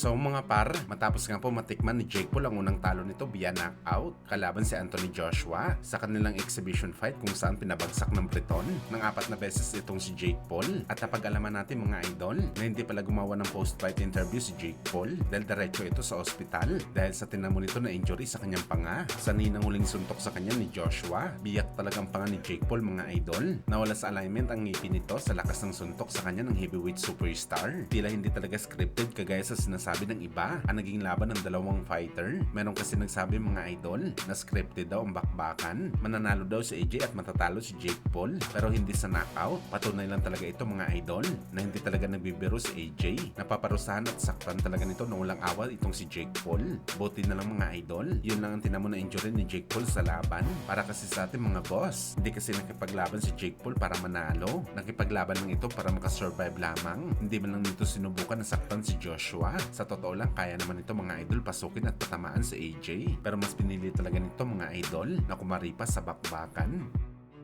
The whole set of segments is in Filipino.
So mga par, matapos nga po matikman ni Jake Paul ang unang talo nito via knockout kalaban si Anthony Joshua sa kanilang exhibition fight kung saan pinabagsak ng Briton ng 4 na beses itong si Jake Paul. At napag-alaman natin mga idol na hindi pala gumawa ng post-fight interview si Jake Paul dahil diretso ito sa ospital dahil sa tinamo nito na injury sa kanyang panga. Sa ninang huling suntok sa kanya ni Joshua, biyak talagang panga ni Jake Paul mga idol. Nawala sa alignment ang ngipin nito sa lakas ng suntok sa kanya ng heavyweight superstar. Tila hindi talaga scripted kagaya sa sinasabi ng iba ang naging laban ng dalawang fighter. Meron kasi nagsabi mga idol na scripted daw ang bakbakan. Mananalo daw si AJ at matatalo si Jake Paul pero hindi sa knockout. Patunay lang talaga ito mga idol na hindi talaga nagbibiro si AJ. Napaparusahan at saktan talaga nito na walang awal itong si Jake Paul. Buti na lang mga idol, yun lang ang tinamo na injury ni Jake Paul sa laban. Para kasi sa ating mga boss, hindi kasi nakipaglaban si Jake Paul para manalo. Nakipaglaban lang ito para makasurvive lamang. Hindi man lang nito sinubukan na saktan si Joshua. Sa totoo lang, kaya naman ito mga idol pasukin at patamaan si AJ. Pero mas pinili talaga nito mga idol na kumaripas sa bakbakan.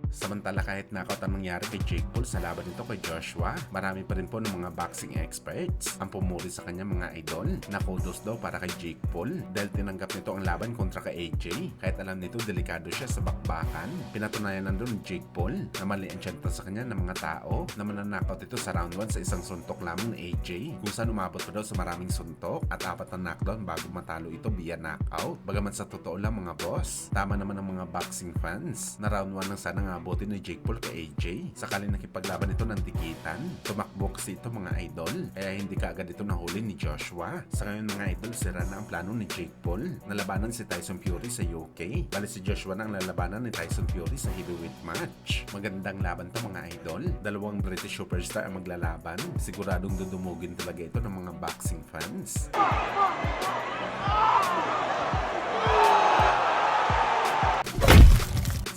Samantala kahit knockout ang nangyari kay Jake Paul sa laban nito kay Joshua, marami pa rin po ng mga boxing experts ang pumuri sa kanya mga idol na kudos daw para kay Jake Paul dahil tinanggap nito ang laban kontra kay AJ kahit alam nito delikado siya sa bakbakan. Pinatunayan lang doon ni Jake Paul na mali ang tiyenta sa kanya ng mga tao na mananockout ito sa round 1 sa isang suntok lamang ni AJ kung saan umabot pa daw sa maraming suntok at 4 na knockdown bago matalo ito via knockout. Bagaman sa totoo lang mga boss, tama naman ang mga boxing fans na round 1 lang sana nga abutin ni Jake Paul kay AJ. Sakaling nakipaglaban ito ng tikitan, tumakbo kasi ito mga idol, kaya hindi kaagad ito nahuli ni Joshua. Sa ngayon mga idol, sira na ang plano ni Jake Paul na labanan si Tyson Fury sa UK. Bali si Joshua na ang lalabanan ni Tyson Fury sa heavyweight match. Magandang laban to mga idol. Dalawang British superstar ang maglalaban. Siguradong dudumugin talaga ito ng mga boxing fans.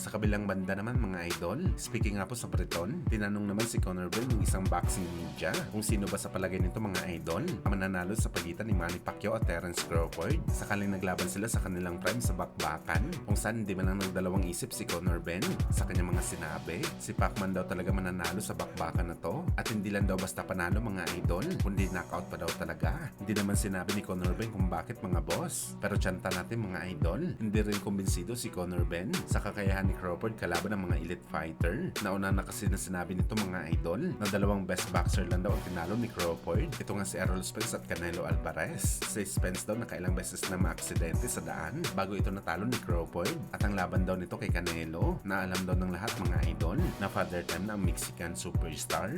Sa kabilang banda naman mga idol, speaking nga po sa Briton, tinanong naman si Conor Benn ng isang boxing media kung sino ba sa palagay nito mga idol ang mananalo sa pagitan ni Manny Pacquiao at Terence Crawford sakaling naglaban sila sa kanilang prime sa bakbakan, kung saan hindi man lang nagdalawang isip si Conor Benn sa kanyang mga sinabi. Si Pacman daw talaga mananalo sa bakbakan na to at hindi lang daw basta panalo mga idol, kundi knockout pa daw talaga. Hindi naman sinabi ni Conor Benn kung bakit mga boss, pero tiyanta natin mga idol, hindi rin kumbinsido si Conor Benn sa kakayahan ni Crawford kalaban ng mga elite fighter. Nauna na kasi na sinabi nito mga idol na dalawang best boxer lang daw ang tinalo ni Crawford. Ito nga si Errol Spence at Canelo Alvarez. Si Spence daw nakailang beses na maaksidente sa daan bago ito natalo ni Crawford. At ang laban daw nito kay Canelo na alam daw ng lahat mga idol na father time na ang Mexican superstar.